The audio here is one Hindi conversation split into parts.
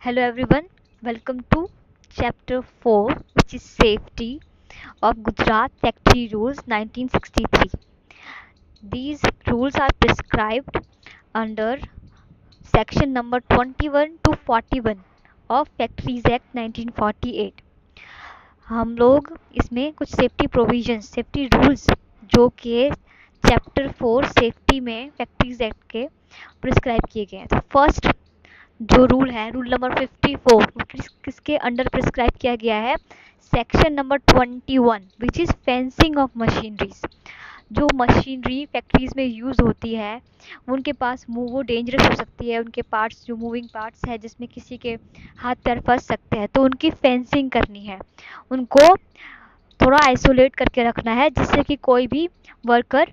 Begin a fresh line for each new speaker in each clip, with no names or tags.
Hello everyone, welcome to chapter 4, which is Safety of Gujarat Factory Rules 1963. These rules are prescribed under section number 21 to 41 of Factories Act 1948. हम लोग इसमें कुछ सेफ्टी प्रोविजंस, सेफ्टी रूल्स जो कि चैप्टर 4 सेफ्टी में फैक्ट्रीज एक्ट के प्रिस्क्राइब किए गए हैं। तो फर्स्ट जो रूल है, रूल नंबर 54, किसके अंडर प्रिस्क्राइब किया गया है? Section number 21 which is fencing of machineries. जो मशीनरी फैक्ट्रीज में यूज़ होती है उनके पास वो डेंजरस हो सकती है, उनके पार्ट्स जो मूविंग पार्ट्स है जिसमें किसी के हाथ पैर फंस सकते हैं, तो उनकी फेंसिंग करनी है, उनको थोड़ा आइसोलेट करके रखना है जिससे कि कोई भी वर्कर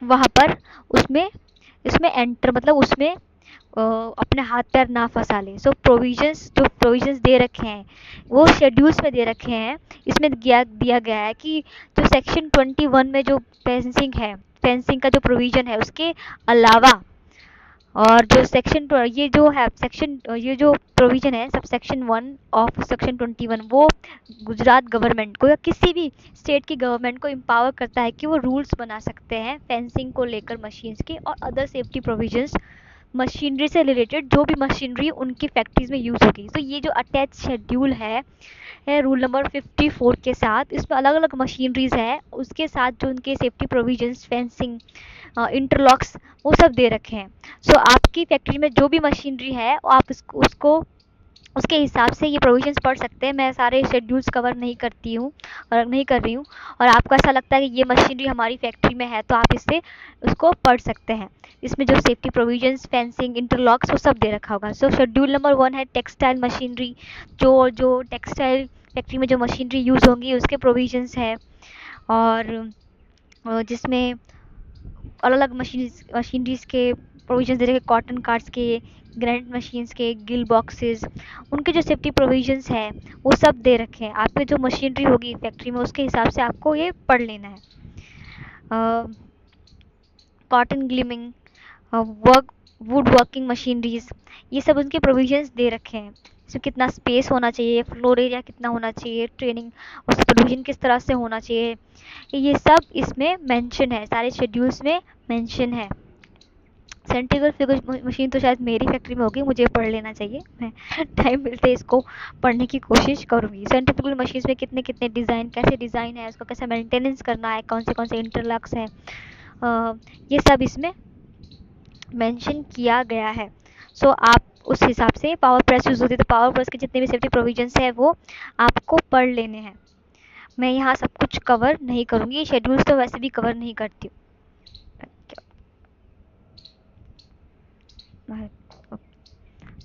वहाँ पर उसमें इसमें एंटर मतलब उसमें अपने हाथ पैर ना फंसा ले। सो प्रोविजंस दे रखे हैं वो शेड्यूल्स में दे रखे हैं। इसमें दिया गया है कि जो सेक्शन 21 में जो फेंसिंग का जो प्रोविजन है उसके अलावा, और जो ये जो प्रोविजन है सब सेक्शन 1 ऑफ सेक्शन 21 वो गुजरात गवर्नमेंट को या किसी भी स्टेट की गवर्नमेंट को एम्पावर करता है कि वो रूल्स बना सकते हैं फेंसिंग को लेकर मशीन्स के और अदर सेफ्टी प्रोविजंस मशीनरी से रिलेटेड जो भी मशीनरी उनकी फैक्ट्रीज में यूज़ होगी। तो ये जो अटैच शेड्यूल है रूल नंबर 54 के साथ, इसमें अलग अलग मशीनरीज है उसके साथ जो उनके सेफ्टी प्रोविजंस, फेंसिंग, इंटरलॉक्स वो सब दे रखे हैं। सो आपकी फैक्ट्री में जो भी मशीनरी है आप उसको उसके हिसाब से ये प्रोविजंस पढ़ सकते हैं। मैं सारे शेड्यूल्स कवर नहीं करती हूँ और नहीं कर रही हूँ, और आपको ऐसा लगता है कि ये मशीनरी हमारी फैक्ट्री में है तो आप इससे उसको पढ़ सकते हैं। इसमें जो सेफ्टी प्रोविजंस, फेंसिंग, इंटरलॉक्स वो सब दे रखा होगा। सो शेड्यूल नंबर 1 है टेक्सटाइल मशीनरी। जो टेक्सटाइल फैक्ट्री में जो मशीनरी यूज़ होंगी उसके प्रोविजंस है, और जिसमें अलग अलग मशीनरीज के प्रोविजंस दे रखे, कॉटन कार्ड्स के, ग्रेनाइट मशीन्स के, गिल बॉक्सेस, उनके जो सेफ्टी प्रोविजंस हैं वो सब दे रखे हैं। आपकी जो मशीनरी होगी फैक्ट्री में उसके हिसाब से आपको ये पढ़ लेना है। Cotton ginning, work wood working machineries, ये सब उनके प्रोविजंस दे रखे हैं। इसमें कितना स्पेस होना चाहिए, फ्लोर एरिया कितना होना चाहिए, ट्रेनिंग और सुपरविजन किस तरह से होना चाहिए, ये सब इसमें मेंशन है, सारे शेड्यूल्स में मेंशन है। सेंट्रीफ्यूगल फ्यूगल मशीन तो शायद मेरी फैक्ट्री में होगी, मुझे पढ़ लेना चाहिए, मैं टाइम मिलते इसको पढ़ने की कोशिश करूँगी। सेंट्रीफ्यूगल मशीन में कितने कितने डिज़ाइन, कैसे डिज़ाइन है, उसको कैसे मेंटेनेंस करना है, कौन से इंटरलॉक्स हैं, ये सब इसमें मेंशन किया गया है। सो आप उस हिसाब से, पावर प्रेस यूज़ होती है तो पावर प्रेस के जितने भी सेफ्टी प्रोविजंस है वो आपको पढ़ लेने हैं। मैं यहाँ सब कुछ कवर नहीं करूँगी, शेड्यूल्स तो वैसे भी कवर नहीं करती हूँ।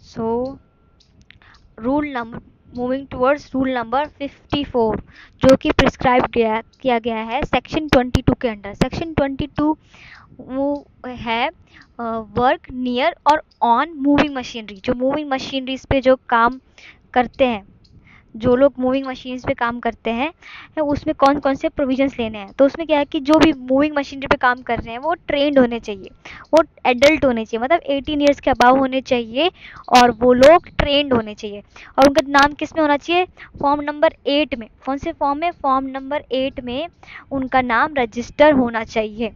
So rule number moving towards rule number 54 जो कि प्रिस्क्राइब किया गया है सेक्शन 22 के अंडर। सेक्शन 22 वो है वर्क नियर और ऑन मूविंग मशीनरी। जो मूविंग मशीनरीज पे जो काम करते हैं, जो लोग मूविंग मशीन्स पे काम करते हैं उसमें कौन कौन से प्रोविजंस लेने हैं। तो उसमें क्या है कि जो भी मूविंग मशीनरी पे काम कर रहे हैं वो ट्रेंड होने चाहिए, वो एडल्ट होने चाहिए, मतलब 18 ईयर्स के अबाव होने चाहिए, और वो लोग ट्रेंड होने चाहिए। और उनका नाम किस में होना चाहिए? फॉर्म नंबर 8 में। कौन से फॉर्म में? फॉर्म नंबर 8 में उनका नाम रजिस्टर होना चाहिए।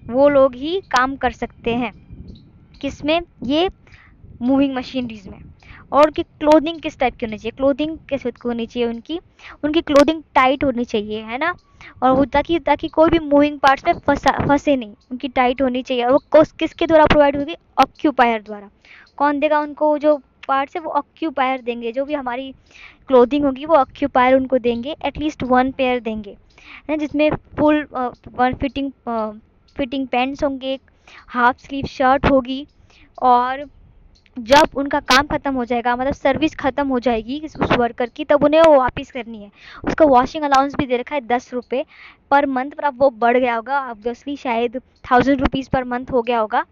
वो लोग ही काम कर सकते हैं किस में? ये मूविंग मशीनरीज में। और उनकी क्लोथिंग किस टाइप की होनी चाहिए? क्लोथिंग कैसे होनी चाहिए? उनकी क्लोथिंग टाइट होनी चाहिए, है ना, और वो ताकि कोई भी मूविंग पार्ट्स में फंसे नहीं, उनकी टाइट होनी चाहिए। और वो किसके द्वारा प्रोवाइड होगी? ऑक्यूपायर द्वारा। कौन देगा उनको जो पार्ट्स है? वो ऑक्यूपायर देंगे। जो भी हमारी क्लोथिंग होगी वो ऑक्यूपायर उनको देंगे, एटलीस्ट 1 पेयर देंगे, है ना, जिसमें फुल फिटिंग पैंट्स होंगे, हाफ स्लीव शर्ट होगी, और जब उनका काम खत्म हो जाएगा, मतलब सर्विस खत्म हो जाएगी उस वर्कर की, तब उन्हें वो वापस करनी है। उसका वॉशिंग अलाउंस भी दे रखा है 10 रुपये पर मंथ, पर अब वो बढ़ गया होगा ऑब्वियसली, शायद 1000 रुपीज़ पर मंथ हो गया होगा।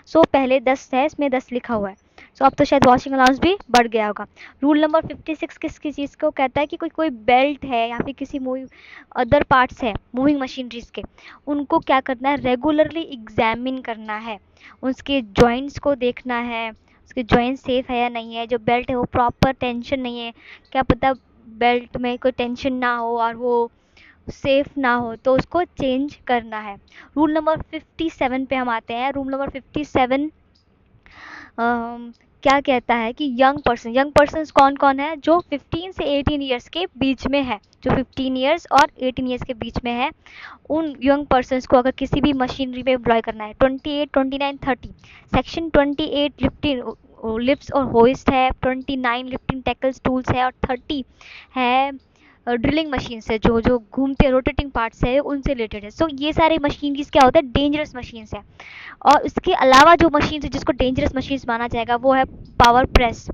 सो पहले 10 है, इसमें 10 लिखा हुआ है। सो अब तो शायद वॉशिंग अलाउंस भी बढ़ गया होगा। रूल नंबर 56 किसकी चीज़ को कहता है कि कोई बेल्ट है या फिर किसी मूविंग अदर पार्ट्स है मूविंग मशीनरीज के, उनको क्या करना है? रेगुलरली एग्जामिन करना है, उसके जॉइंट्स को देखना है, उसके जॉइंट सेफ है या नहीं है, जो बेल्ट है वो प्रॉपर टेंशन नहीं है, क्या पता बेल्ट में कोई टेंशन ना हो और वो सेफ ना हो, तो उसको चेंज करना है। रूल नंबर 57 पे हम आते हैं। रूल नंबर 57 क्या कहता है कि यंग पर्सन कौन कौन है, जो 15 से 18 ईयर्स के बीच में है, जो 15 ईयर्स और 18 ईयर्स के बीच में है, उन यंग पर्सन्स को अगर किसी भी मशीनरी में एम्प्लॉय करना है। 28, 29, 30 सेक्शन 28 लिफ्टिंग लिफ्ट्स और होइस्ट है, 29 लिफ्टिंग टैकल्स टूल्स है, और 30 है ड्रिलिंग मशीन से जो जो घूमते रोटेटिंग पार्ट्स है उनसे रिलेटेड है। सो ये सारे मशीनरीज क्या होता है, डेंजरस मशीन्स है। और इसके अलावा जो मशीन है जिसको डेंजरस मशीन्स माना जाएगा वो है पावर प्रेस,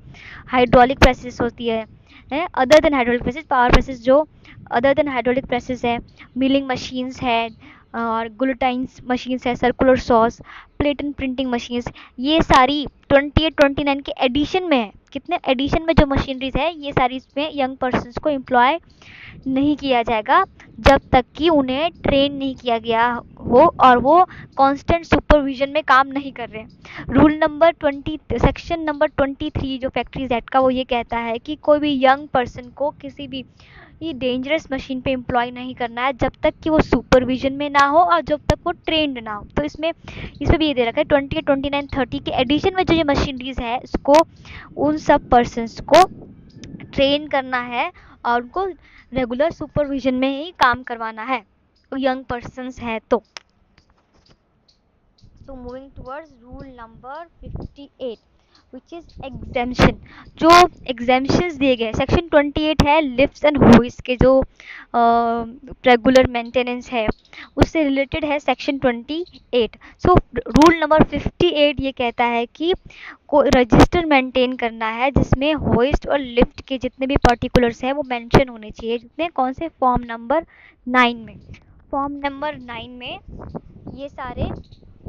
हाइड्रोलिक प्रेसेस होती है, other than hydraulic presses, power presses जो अदर देन हाइड्रोलिक प्रेसेस है, मिलिंग मशीन्स है, और गुलेटाइंस मशीन्स है, circular sauce, plate and printing machines, ये सारी 28, 29 के एडिशन में है। कितने एडिशन में जो मशीनरीज है ये सारी, इसमें यंग पर्सन्स को एम्प्लॉय नहीं किया जाएगा जब तक कि उन्हें ट्रेन नहीं किया गया हो और वो कांस्टेंट सुपरविजन में काम नहीं कर रहे हैं। रूल नंबर 20 सेक्शन नंबर 23 जो फैक्ट्रीज एक्ट का, वो ये कहता है कि कोई भी यंग पर्सन को किसी भी ये डेंजरस मशीन पे एम्प्लॉय नहीं करना है जब तक कि वो सुपरविजन में ना हो और जब तक वो ट्रेंड ना हो। तो इसमें भी ये दे रखा है 20, 29, 30 के एडिशन में जो ये मशीनरीज है इसको उन सब पर्सन्स को ट्रेन करना है और उनको रेगुलर सुपरविजन में ही काम करवाना है, यंग पर्सन्स है तो। So moving towards rule number 58 which is exemption। जो exemptions दिए गए सेक्शन 28 है लिफ्ट्स एंड होइस्ट के जो रेगुलर मेंटेनेंस है उससे रिलेटेड है सेक्शन 28। सो रूल नंबर 58 ये कहता है कि को रजिस्टर मेंटेन करना है जिसमें होइस्ट और लिफ्ट के जितने भी पर्टिकुलर्स हैं वो मेंशन होने चाहिए, जितने कौन से फॉर्म नंबर 9 में। फॉर्म नंबर 9 में ये सारे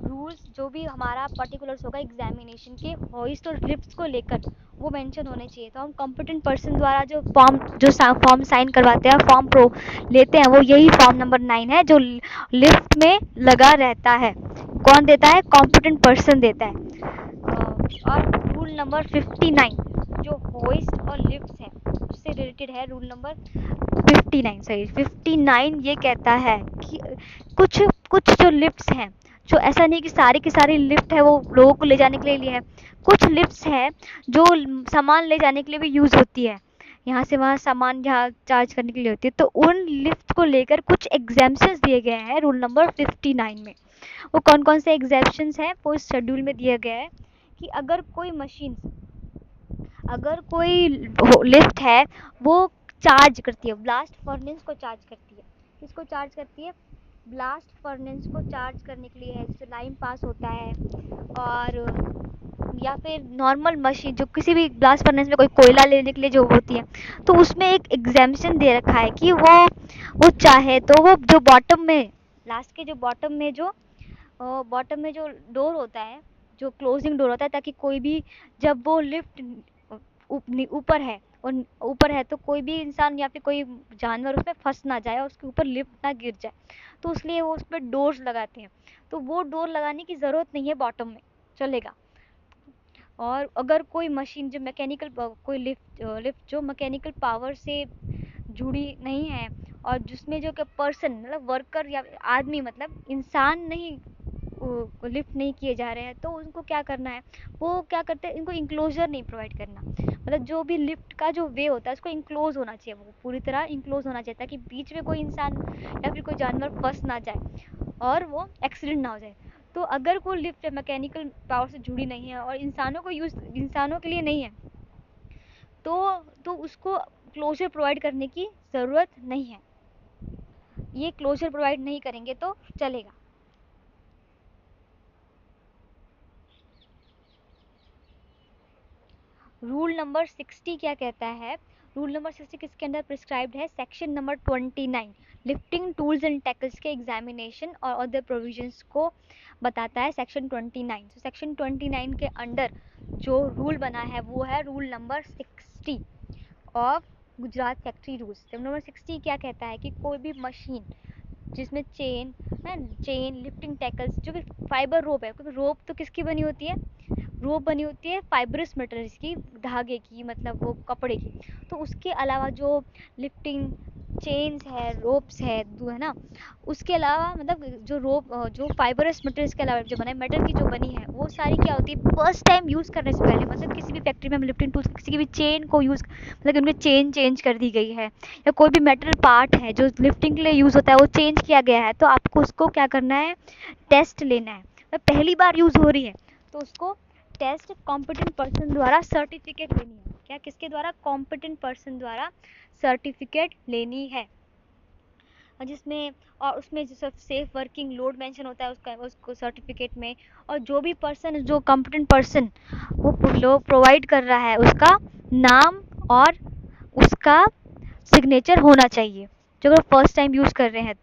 रूल्स जो भी हमारा पर्टिकुलर्स होगा एग्जामिनेशन के होइस्ट और लिफ्ट्स को लेकर वो मेंशन होने चाहिए। तो हम कॉम्पिटेंट पर्सन द्वारा जो फॉर्म साइन करवाते हैं, फॉर्म प्रो लेते हैं, वो यही फॉर्म नंबर 9 है जो लिफ्ट में लगा रहता है। कौन देता है, कॉम्पिटेंट पर्सन देता है। और रूल नंबर 59 जो होइस्ट और लिफ्ट्स है उससे रिलेटेड है। रूल नंबर 59 ये कहता है कि कुछ कुछ जो लिफ्ट्स हैं, जो ऐसा नहीं कि सारी की सारी लिफ्ट है वो लोगों को ले जाने के लिए है, कुछ लिफ्ट्स हैं जो सामान ले जाने के लिए भी यूज़ होती है, यहाँ से वहाँ सामान जहाँ चार्ज करने के लिए होती है। तो उन लिफ्ट को लेकर कुछ एग्जाम्पशंस दिए गए हैं रूल नंबर 59 में। वो कौन कौन से एग्जाम्पशंस हैं वो इस शेड्यूल में दिया गया है कि अगर कोई लिफ्ट है वो चार्ज करती है, ब्लास्ट फर्नेस को चार्ज करती है। किसको चार्ज करती है, ब्लास्ट फर्नेस को चार्ज करने के लिए है, जैसे लाइन पास होता है, और या फिर नॉर्मल मशीन जो किसी भी ब्लास्ट फर्नेस में कोई कोयला लेने के लिए जो होती है, तो उसमें एक एग्जाम्पशन दे रखा है कि वो चाहे तो वो जो बॉटम में लास्ट के जो बॉटम में जो डोर होता है, जो क्लोजिंग डोर होता है, ताकि कोई भी जब वो लिफ्ट ऊपर है तो कोई भी इंसान या फिर कोई जानवर उसमें फंस ना जाए और उसके ऊपर लिफ्ट ना गिर जाए, तो इसलिए वो उस पर डोर्स लगाते हैं। तो वो डोर लगाने की ज़रूरत नहीं है, बॉटम में चलेगा। और अगर कोई मशीन जो मैकेनिकल कोई लिफ्ट जो मैकेनिकल पावर से जुड़ी नहीं है और जिसमें जो कि पर्सन मतलब वर्कर या आदमी मतलब इंसान नहीं लिफ्ट नहीं किए जा रहे हैं, तो उनको क्या करना है, वो क्या करते हैं, इनको इंक्लोजर नहीं प्रोवाइड करना। मतलब जो भी लिफ्ट का जो वे होता है उसको इंक्लोज होना चाहिए, वो पूरी तरह इंक्लोज होना चाहिए ताकि बीच में कोई इंसान या फिर कोई जानवर फंस ना जाए और वो एक्सीडेंट ना हो जाए। तो अगर कोई लिफ्ट मैकेनिकल पावर से जुड़ी नहीं है और इंसानों के लिए नहीं है, तो उसको क्लोजर प्रोवाइड करने की ज़रूरत नहीं है। ये क्लोजर प्रोवाइड नहीं करेंगे तो चलेगा। रूल नंबर 60 क्या कहता है, रूल नंबर 60 किसके अंदर प्रिस्क्राइब्ड है, section number 29 lifting tools and tackles के एग्जामिनेशन और अदर प्रोविजंस को बताता है सेक्शन 29। तो सेक्शन 29 के अंडर जो रूल बना है वो है rule number 60 of Gujarat factory rules. Number 60 क्या कहता है कि कोई भी मशीन जिसमें चेन लिफ्टिंग टैकल्स जो भी फाइबर रोप है, क्योंकि रोप तो किसकी बनी होती है, रोप बनी होती है फाइब्रस मटेरियल्स की, धागे की, मतलब वो कपड़े की। तो उसके अलावा जो लिफ्टिंग चेन्स है, रोप्स है, है ना, उसके अलावा मतलब जो रोप जो फाइबरस मटेरियल्स के अलावा जो बना है, मेटल की जो बनी है, वो सारी क्या होती है, फर्स्ट टाइम यूज़ करने से पहले, मतलब किसी भी फैक्ट्री में हम लिफ्टिंग टूल्स किसी की भी चेन को यूज़, मतलब उनकी चेन चेंज कर दी गई है, या कोई भी मेटल पार्ट है जो लिफ्टिंग के लिए यूज़ होता है वो चेंज किया गया है, तो आपको उसको क्या करना है, टेस्ट लेना है। मतलब पहली बार यूज़ हो रही है तो उसको टेस्ट कॉम्पिटेंट पर्सन द्वारा सर्टिफिकेट लेनी है। क्या, किसके द्वारा, कॉम्पिटेंट पर्सन द्वारा सर्टिफिकेट लेनी है, जिसमें और उसमें जो सब सेफ वर्किंग लोड मेंशन होता है उसको सर्टिफिकेट में, और जो भी पर्सन, जो कॉम्पिटेंट पर्सन वो प्रोवाइड कर रहा है, उसका नाम और उसका सिग्नेचर होना चाहिए, जो अगर फर्स्ट टाइम यूज़ कर रहे हैं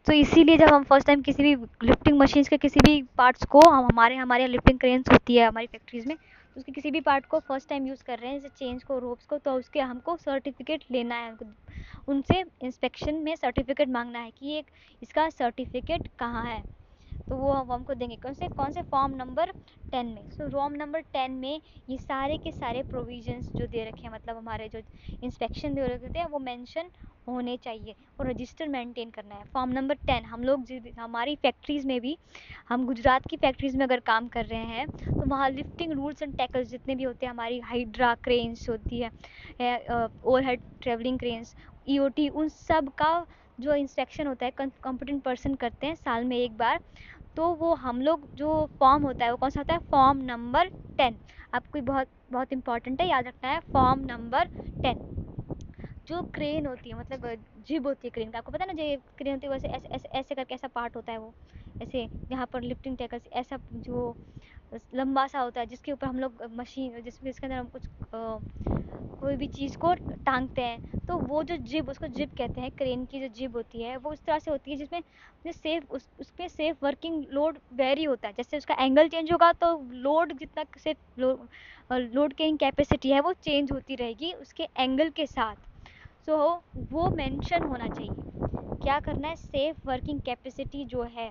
तो इसीलिए जब हम फर्स्ट टाइम किसी भी लिफ्टिंग मशीन्स के किसी भी पार्ट्स को, हम हमारे हमारे यहाँ लिफ्टिंग क्रेन्स होती है हमारी फैक्ट्रीज में, तो उसके किसी भी पार्ट को फर्स्ट टाइम यूज़ कर रहे हैं, जैसे चेंज को, रोप्स को, तो उसके हमको सर्टिफिकेट लेना है, उनसे इंस्पेक्शन में सर्टिफिकेट मांगना है कि एक इसका सर्टिफिकेट कहाँ है, तो वो हमको देंगे कौन से फॉर्म नंबर 10 में। सो फॉर्म नंबर 10 में ये सारे के सारे प्रोविजंस जो दे रखे हैं, मतलब हमारे जो इंस्पेक्शन दे रखे हैं वो मेंशन होने चाहिए, और रजिस्टर मेंटेन करना है। फॉर्म नंबर 10 हम लोग हमारी फैक्ट्रीज़ में भी, हम गुजरात की फैक्ट्रीज़ में अगर काम कर रहे हैं तो वहाँ लिफ्टिंग रूल्स एंड टैकल्स जितने भी होते हैं, हमारी हाइड्रा क्रेन्स होती है, ओवरहेड ट्रेवलिंग क्रेन्स, ईओटी, उन सब का जो इंस्पेक्शन होता है कॉम्पिटेंट पर्सन करते हैं साल में एक बार। तो वो हम लोग जो फॉर्म होता है वो कौन सा होता है, फॉर्म नंबर 10। आपको बहुत बहुत इंपॉर्टेंट है, याद रखना है, फॉर्म नंबर 10। जो क्रेन होती है, मतलब जिब होती है क्रेन का, आपको पता है ना, जो क्रेन होती है वैसे ऐसे ऐसे ऐसे करके ऐसा पार्ट होता है, वो ऐसे यहाँ पर लिफ्टिंग टैकल्स ऐसा जो लंबा सा होता है, जिसके ऊपर हम लोग मशीन, जिसके अंदर हम कुछ कोई भी चीज़ को टांगते हैं, तो वो जो जिब, उसको जिब कहते हैं, क्रेन की जो जिब होती है वो उस तरह से होती है जिसमें सेफ उसमें सेफ वर्किंग लोड वेरी होता है, जैसे उसका एंगल चेंज होगा तो लोड जितना सेफ लोड कैरिंग कैपेसिटी है वो चेंज होती रहेगी उसके एंगल के साथ। सो वो मेंशन होना चाहिए, क्या करना है, सेफ वर्किंग कैपेसिटी जो है,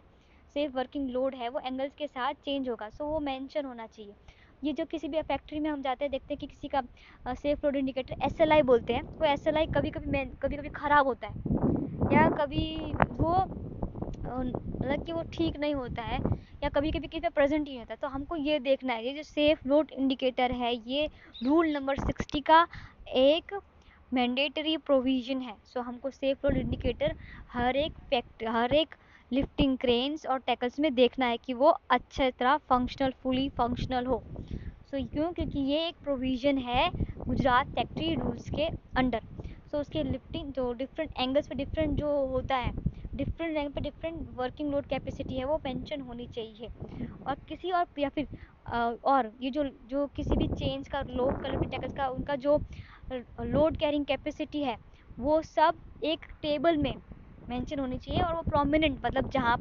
सेफ वर्किंग लोड है वो एंगल्स के साथ चेंज होगा, सो वो मेंशन होना चाहिए। ये जो किसी भी फैक्ट्री में हम जाते हैं देखते हैं कि किसी का सेफ लोड इंडिकेटर एसएलआई बोलते हैं, वो एसएलआई कभी कभी ख़राब होता है, या कभी वो मतलब कि वो ठीक नहीं होता है, या कभी कभी किसी में प्रेजेंट ही नहीं होता है। तो हमको ये देखना है, ये जो सेफ लोड इंडिकेटर है ये रूल नंबर 60 का एक मैंडेटरी प्रोविज़न है। सो हमको सेफ लोड इंडिकेटर हर एक लिफ्टिंग क्रेन्स और टैकल्स में देखना है कि वो अच्छे तरह फुली फंक्शनल हो। सो क्यों, क्योंकि ये एक प्रोविज़न है गुजरात फैक्ट्री रूल्स के अंडर। सो उसके लिफ्टिंग जो डिफरेंट एंगल्स पे डिफरेंट जो होता है, डिफरेंट एंगल पे डिफरेंट वर्किंग लोड कैपेसिटी है वो मेंशन होनी चाहिए। और किसी और या फिर और ये जो जो किसी भी चेंज का, लोड का, लिफ्टिंग टैकल्स का, उनका जो लोड कैरिंग कैपेसिटी है वो सब एक टेबल में मेंशन होनी चाहिए, और वो प्रोमिनेंट, मतलब जहाँ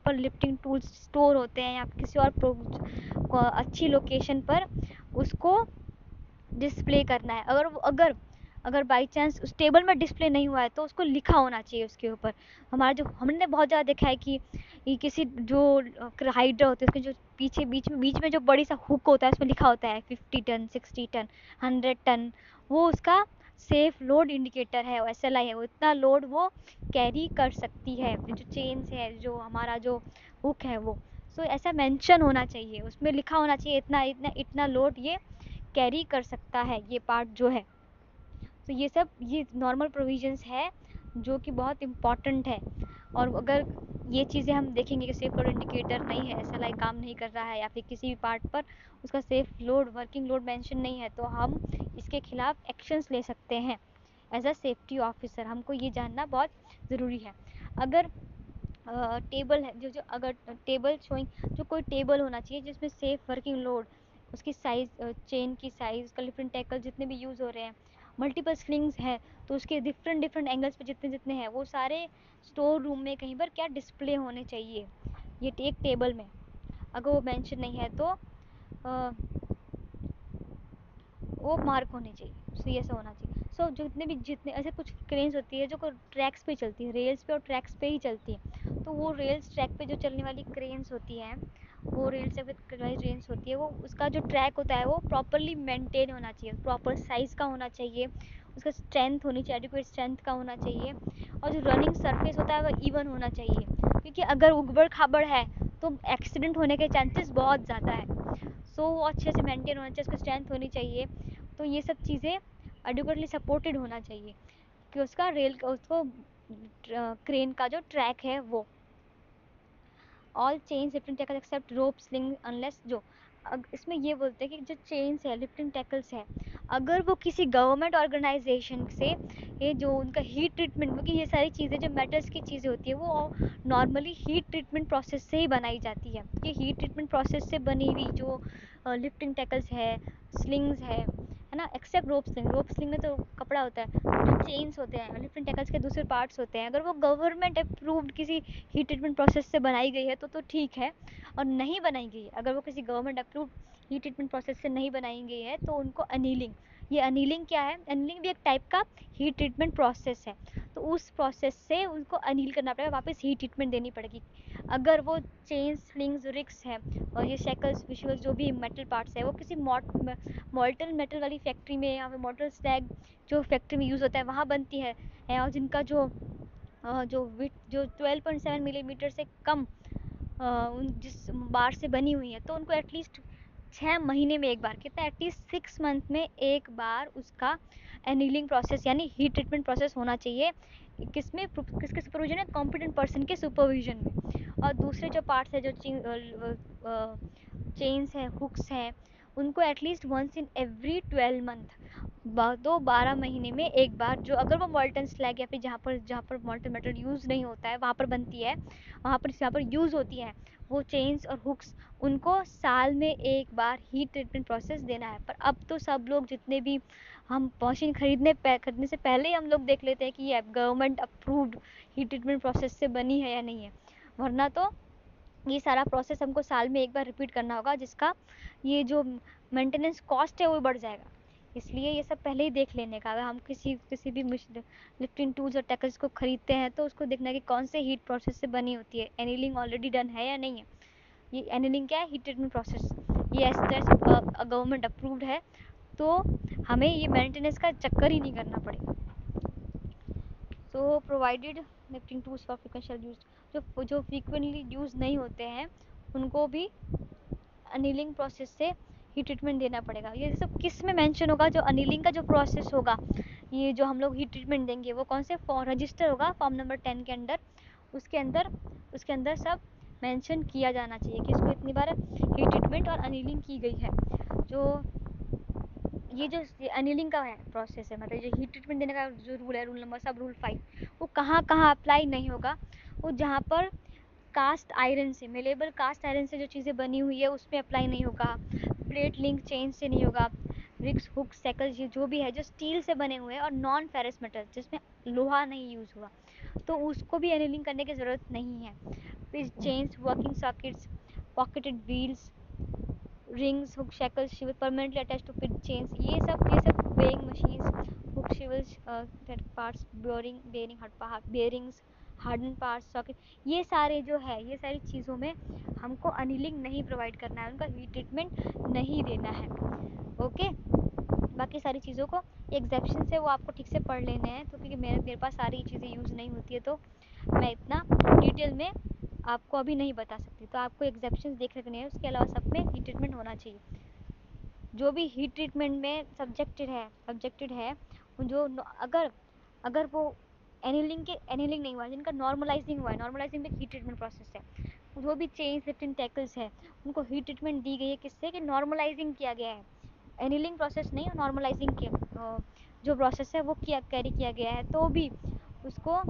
पर लिफ्टिंग टूल्स स्टोर होते हैं या किसी और अच्छी लोकेशन पर उसको डिस्प्ले करना है। अगर अगर बाई चांस उस टेबल में डिस्प्ले नहीं हुआ है तो उसको लिखा होना चाहिए उसके ऊपर। हमारा जो हमने बहुत ज़्यादा देखा है कि ये किसी जो हाइड्रा होते हैं उसके जो पीछे बीच में जो बड़ी सा हुक होता है उसमें लिखा होता है 50 टन, 60 टन, 100 टन, वो उसका सेफ लोड इंडिकेटर है, एसएलआई है, वो इतना लोड वो कैरी कर सकती है, जो चेन्स है, जो हमारा जो हुक है वो। सो ऐसा मेंशन होना चाहिए, उसमें लिखा होना चाहिए इतना इतना इतना लोड ये कैरी कर सकता है ये पार्ट जो है। तो ये नॉर्मल प्रोविजंस है जो कि बहुत इम्पॉर्टेंट है। और अगर ये चीज़ें हम देखेंगे कि सेफ लोड इंडिकेटर नहीं है, एसएलआई काम नहीं कर रहा है, या फिर किसी भी पार्ट पर उसका safe load working load mention नहीं है, तो हम इसके खिलाफ एक्शंस ले सकते हैं एज अ सेफ्टी ऑफिसर। हमको ये जानना बहुत ज़रूरी है। अगर टेबल है जो अगर टेबल शोइंग, जो कोई टेबल होना चाहिए जिसमें सेफ वर्किंग लोड, उसकी साइज़, चेन की साइज़, उसका लिफ्टिंग टैकल जितने भी यूज़ हो रहे हैं, मल्टीपल स्लिंग्स हैं तो उसके डिफरेंट डिफरेंट एंगल्स पे जितने जितने हैं वो सारे स्टोर रूम में कहीं पर क्या डिस्प्ले होने चाहिए ये एक टेबल में। अगर वो मेंशन नहीं है तो वो मार्क होने चाहिए। सो ये ऐसा होना चाहिए। सो जितने ऐसे कुछ क्रेन्स होती है जो ट्रैक्स पे चलती है, रेल्स पे और ट्रैक्स पे ही चलती है, तो वो रेल्स ट्रैक पे जो चलने वाली क्रेन्स होती हैं वो रेल से रेंज होती है, वो उसका जो ट्रैक होता है वो प्रॉपरली मेंटेन होना चाहिए, प्रॉपर साइज़ का होना चाहिए, उसका स्ट्रेंथ होनी चाहिए, एडिक्वेट स्ट्रेंथ का होना चाहिए, और जो रनिंग सरफेस होता है वो इवन होना चाहिए, क्योंकि अगर उबड़ खाबड़ है तो एक्सीडेंट होने के चांसेस बहुत ज़्यादा है। सो वो अच्छे से मेंटेन होना चाहिए, उसकी स्ट्रेंथ होनी चाहिए। तो ये सब चीज़ें एडिक्वेटली सपोर्टेड होना चाहिए कि उसका रेल का उसको क्रेन का जो ट्रैक है वो all chains lifting tackle except rope sling unless जो इसमें ये बोलते हैं कि जो चेन्स है लिफ्टिंग टैकल्स है, अगर वो किसी गवर्नमेंट ऑर्गेनाइजेशन से ये जो उनका हीट ट्रीटमेंट, क्योंकि ये सारी चीज़ें जो मेटल्स की चीज़ें होती है वो नॉर्मली हीट ट्रीटमेंट प्रोसेस से ही बनाई जाती है, कि हीट ट्रीटमेंट प्रोसेस से बनी हुई जो लिफ्टिंग टैकल्स है, स्लिंग्स है ना, एक्सेप्ट रोप स्लिंग, रोप स्लिंग में तो कपड़ा होता है, जो चेन्स होते हैं लिफ्टिंग टैकल्स के दूसरे पार्ट्स होते हैं, अगर वो गवर्नमेंट अप्रूव्ड किसी हीट ट्रीटमेंट प्रोसेस से बनाई गई है तो ठीक है, और नहीं बनाई गई है, अगर वो किसी government approved heat treatment process से नहीं बनाई गई है तो उनको अनीलिंग, ये अनीलिंग क्या है, अनीलिंग भी एक टाइप का हीट ट्रीटमेंट प्रोसेस है, तो उस प्रोसेस से उनको अनील करना पड़ेगा, वापस हीट ट्रीटमेंट देनी पड़ेगी। अगर वो चेन स्लिंग्स रिक्स है और ये शेकल्स विजुअल्स जो भी मेटल पार्ट्स है वो किसी मॉल्टन मेटल वाली फैक्ट्री में या फिर मॉल्टन स्लैग जो फैक्ट्री में यूज़ होता है वहाँ बनती है, और जिनका जो 12.7 मिलीमीटर से कम जिस बार से बनी हुई है, तो उनको एटलीस्ट 6 महीने में एक बार, कितना एटलीस्ट 6 मंथ में एक बार उसका एनीलिंग प्रोसेस यानी हीट ट्रीटमेंट प्रोसेस होना चाहिए, किसके सुपरविजन है, कॉम्पिटेंट पर्सन के सुपरविजन में। और दूसरे जो पार्ट्स है जो चेन्स हैं, हुक्स हैं, उनको at least once in every 12 month, 12 महीने में एक बार, जो अगर वो मॉल्टन स्लैग या फिर जहाँ पर मॉल्टन मेटल यूज़ नहीं होता है वहाँ पर बनती है, जहाँ पर यूज़ होती है वो चेन्स और हुक्स, उनको साल में एक बार हीट ट्रीटमेंट प्रोसेस देना है। पर अब तो सब लोग जितने भी हम मशीन खरीदने से पहले ही हम लोग देख लेते हैं कि ये government approved heat treatment process से बनी है या नहीं है, वरना तो ये सारा प्रोसेस हमको साल में एक बार रिपीट करना होगा, जिसका ये जो मेंटेनेंस कॉस्ट है वो बढ़ जाएगा। इसलिए ये सब पहले ही देख लेने का, अगर हम किसी भी लिफ्टिंग टूल्स और टैकल्स को खरीदते हैं तो उसको देखना है कि कौन से हीट प्रोसेस से बनी होती है, एनीलिंग ऑलरेडी डन है या नहीं है। ये एनीलिंग क्या है, हीट ट्रीटमेंट प्रोसेस, ये एज गवर्नमेंट अप्रूव्ड है, तो हमें ये मेंटेनेंस का चक्कर ही नहीं करना पड़ेगा। So provided lifting tools for frequential use, जो फ्रीक्वेंटली यूज़ नहीं होते हैं उनको भी अनिलिंग प्रोसेस से हीट ट्रीटमेंट देना पड़ेगा। ये सब किस में मेंशन होगा, जो अनिलिंग का जो प्रोसेस होगा, ये जो हम लोग हीट ट्रीटमेंट देंगे वो कौन से रजिस्टर होगा, फॉर्म नंबर 10 के अंदर, उसके अंदर सब मेंशन किया जाना चाहिए कि इसको इतनी बार हीट ट्रीटमेंट और अनिलिंग की गई है। जो ये जो अनिलिंग का है प्रोसेस है, मतलब जो हीट ट्रीटमेंट देने का जो रूल है, रूल 5, वो कहाँ कहाँ अप्लाई नहीं होगा, वो जहाँ पर कास्ट आयरन से, मेलेबल कास्ट आयरन से जो चीज़ें बनी हुई है उसमें अप्लाई नहीं होगा, प्लेट लिंक चेन से नहीं होगा, रिक्स हुक सैकल जो भी है जो स्टील से बने हुए हैं और नॉन फेरस मेटल जिसमें लोहा नहीं यूज़ हुआ, तो उसको भी एनिलिंग करने की ज़रूरत नहीं है। फिर chains, working sockets, pocketed wheels, rings, hook shackles, swivel permanently attach to pit chains, ये सब weighing machines, hook swivels, parts, bearings, harden parts, socket, ये सारे जो है, ये सारी चीज़ों में हमको अनिलिंग नहीं प्रोवाइड करना है, उनका हीट ट्रीटमेंट नहीं देना है। ओके, बाकी सारी चीज़ों को एग्जेप्शन से वो आपको ठीक से पढ़ लेने हैं, तो क्योंकि मेरे पास सारी चीज़ें यूज़ नहीं होती है तो मैं इतना डिटेल में आपको अभी नहीं बता सकती, तो आपको एग्जेप्शन देख रखने हैं, उसके अलावा सब में हीट ट्रीटमेंट होना चाहिए। जो भी हीट ट्रीटमेंट में सब्जेक्टेड है जो अगर अगर वो एनिलिंग नहीं हुआ, जिनका नॉर्मलाइजिंग हुआ है, नॉर्मलाइजिंग भी हीट ट्रीटमेंट प्रोसेस है, जो भी चेन्स लिफ्टिंग टैकल्स है उनको हीट ट्रीटमेंट दी गई है, किससे कि नॉर्मलाइजिंग किया गया है, एनिलिंग प्रोसेस नहीं, नॉर्मलाइजिंग किया जो प्रोसेस है वो कैरी किया गया है, तो भी उसको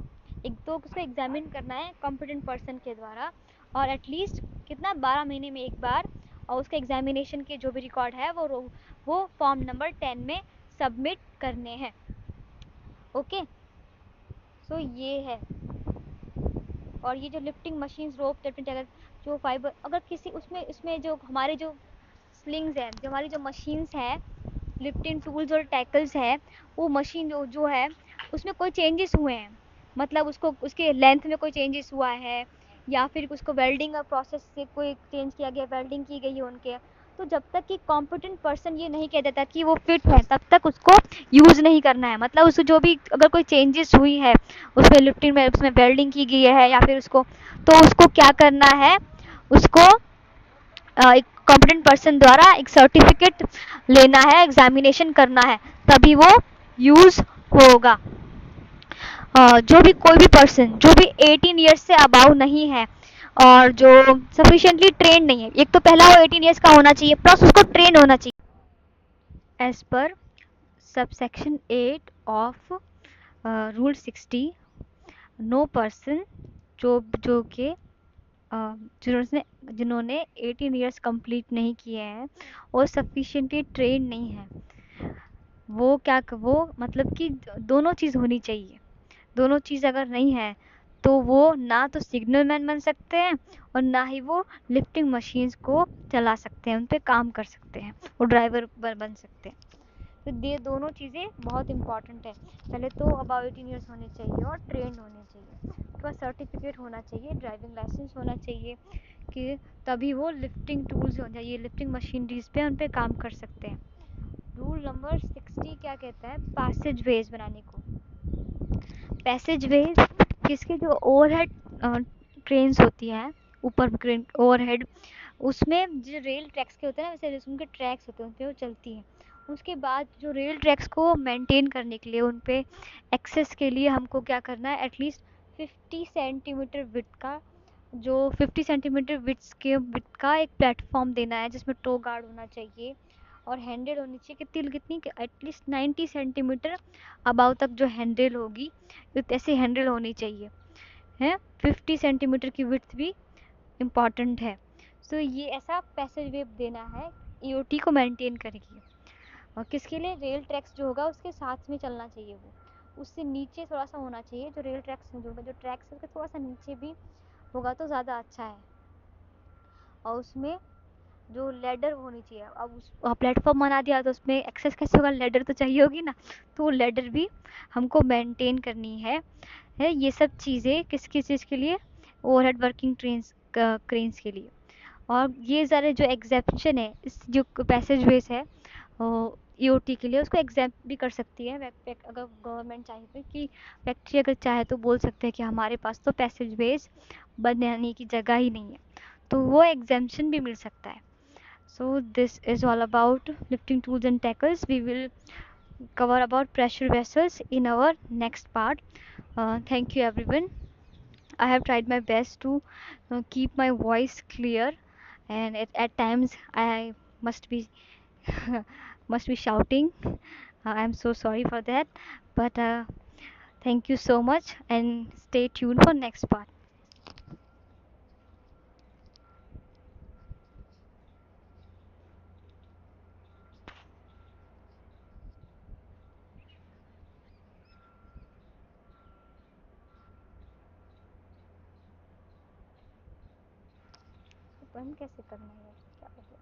एग्जामिन करना है कॉम्पिटेंट पर्सन के द्वारा, और एटलीस्ट कितना 12 महीने में एक बार, और उसके एग्जामिनेशन के जो भी रिकॉर्ड है वो फॉर्म नंबर 10 में सबमिट करने हैं। ओके, सो ये है। और ये जो लिफ्टिंग मशीन्स, रोप लिफ्टिंग टैकल, जो फाइबर, अगर किसी उसमें जो हमारे जो स्लिंग्स हैं, जो हमारी जो मशीन्स हैं, लिफ्टिंग टूल्स और टैकल्स है, वो मशीन जो है उसमें कोई चेंजेस हुए हैं, मतलब उसको उसके लेंथ में कोई चेंजेस हुआ है या फिर उसको वेल्डिंग प्रोसेस से कोई चेंज किया गया, वेल्डिंग की गई है उनके, तो जब तक कि कॉम्पिटेंट पर्सन ये नहीं कह देता कि वो फिट है, तब तक उसको यूज़ नहीं करना है। मतलब उसको जो भी अगर कोई चेंजेस हुई है उसमें, लिफ्टिंग में उसमें वेल्डिंग की गई है या फिर उसको, तो उसको क्या करना है, उसको एक कॉम्पिटेंट पर्सन द्वारा एक सर्टिफिकेट लेना है, एग्जामिनेशन करना है, तभी वो यूज़ होगा। जो भी कोई भी पर्सन जो भी 18 ईयर्स से अबाउ नहीं है और जो सफिशिएंटली ट्रेन नहीं है, एक तो पहला वो 18 ईयर्स का होना चाहिए प्लस उसको ट्रेन होना चाहिए as per subsection 8 of rule 60। No person जो जो कि जिन्होंने जिन्होंने 18 ईयर्स कंप्लीट नहीं किए हैं और सफिशिएंटली ट्रेन नहीं है, वो क्या वो मतलब कि दोनों चीज़ होनी चाहिए। दोनों चीज़ अगर नहीं है तो वो ना तो सिग्नल मैन बन सकते हैं और ना ही वो लिफ्टिंग मशीन्स को चला सकते हैं, उन पे काम कर सकते हैं, वो ड्राइवर बन सकते हैं। तो ये दोनों चीज़ें बहुत इंपॉर्टेंट है। पहले तो अबाउट 18 ईयर्स होने चाहिए और ट्रेंड होने चाहिए, उसके बाद सर्टिफिकेट होना चाहिए, ड्राइविंग लाइसेंस होना चाहिए, कि तभी वो लिफ्टिंग टूल्स हो जाए, ये लिफ्टिंग मशीनरीज पे उन पे काम कर सकते हैं। रूल नंबर 60 क्या कहता है, पैसेज वेज बनाने को। पैसेज वेज किसके, जो ओवरहेड ट्रेन्स होती हैं, ऊपर ओवरहेड, उसमें जो रेल ट्रैक्स के होते हैं ना, वैसे उनके ट्रैक्स होते हैं, उन पे वो चलती हैं। उसके बाद जो रेल ट्रैक्स को मेंटेन करने के लिए, उन पे एक्सेस के लिए हमको क्या करना है, एटलीस्ट 50 सेंटीमीटर विड्थ का, जो 50 सेंटीमीटर विड्थ का एक प्लेटफॉर्म देना है, जिसमें टो गार्ड होना चाहिए और हैंडल होनी चाहिए, कितनी कितनी एटलीस्ट 90 सेंटीमीटर अबाव तक जो हैंडल होगी, ऐसी हैंडल होनी चाहिए है। 50 सेंटीमीटर की विड्थ भी इम्पॉर्टेंट है। सो ये ऐसा पैसेज वे देना है, ईओटी को मेंटेन करेगी। और किसके लिए, रेल ट्रैक्स जो होगा उसके साथ में चलना चाहिए, वो उससे नीचे थोड़ा सा होना चाहिए, जो रेल ट्रैक्स जो होगा, जो ट्रैक्स है उसके थोड़ा सा नीचे भी होगा तो ज़्यादा अच्छा है। और उसमें जो लेडर होनी चाहिए, अब उस प्लेटफॉर्म बना दिया तो उसमें एक्सेस कैसे होगा, लेडर तो चाहिए होगी ना, तो वो लेडर भी हमको मेंटेन करनी है। ये सब चीज़ें किस किस चीज़ के लिए, ओवरहेड वर्किंग क्रेन्स के लिए। और ये सारे जो एग्जेप्शन है, इस जो पैसेज वेज है ईओटी के लिए, उसको एग्जेप्ट भी कर सकती है अगर गवर्नमेंट चाहे तो, कि फैक्ट्री अगर चाहे तो बोल सकते हैं कि हमारे पास तो पैसेज वेज बनाने की जगह ही नहीं है, तो वो एग्जेम्पशन भी मिल सकता है। So this is all about lifting tools and tackles. We will cover about pressure vessels in our next part. Thank you everyone. I have tried my best to keep my voice clear, and at times I must be must be shouting. I'm so sorry for that, but thank you so much and stay tuned for next part. बंद कैसे करना है यार, क्या हो गया?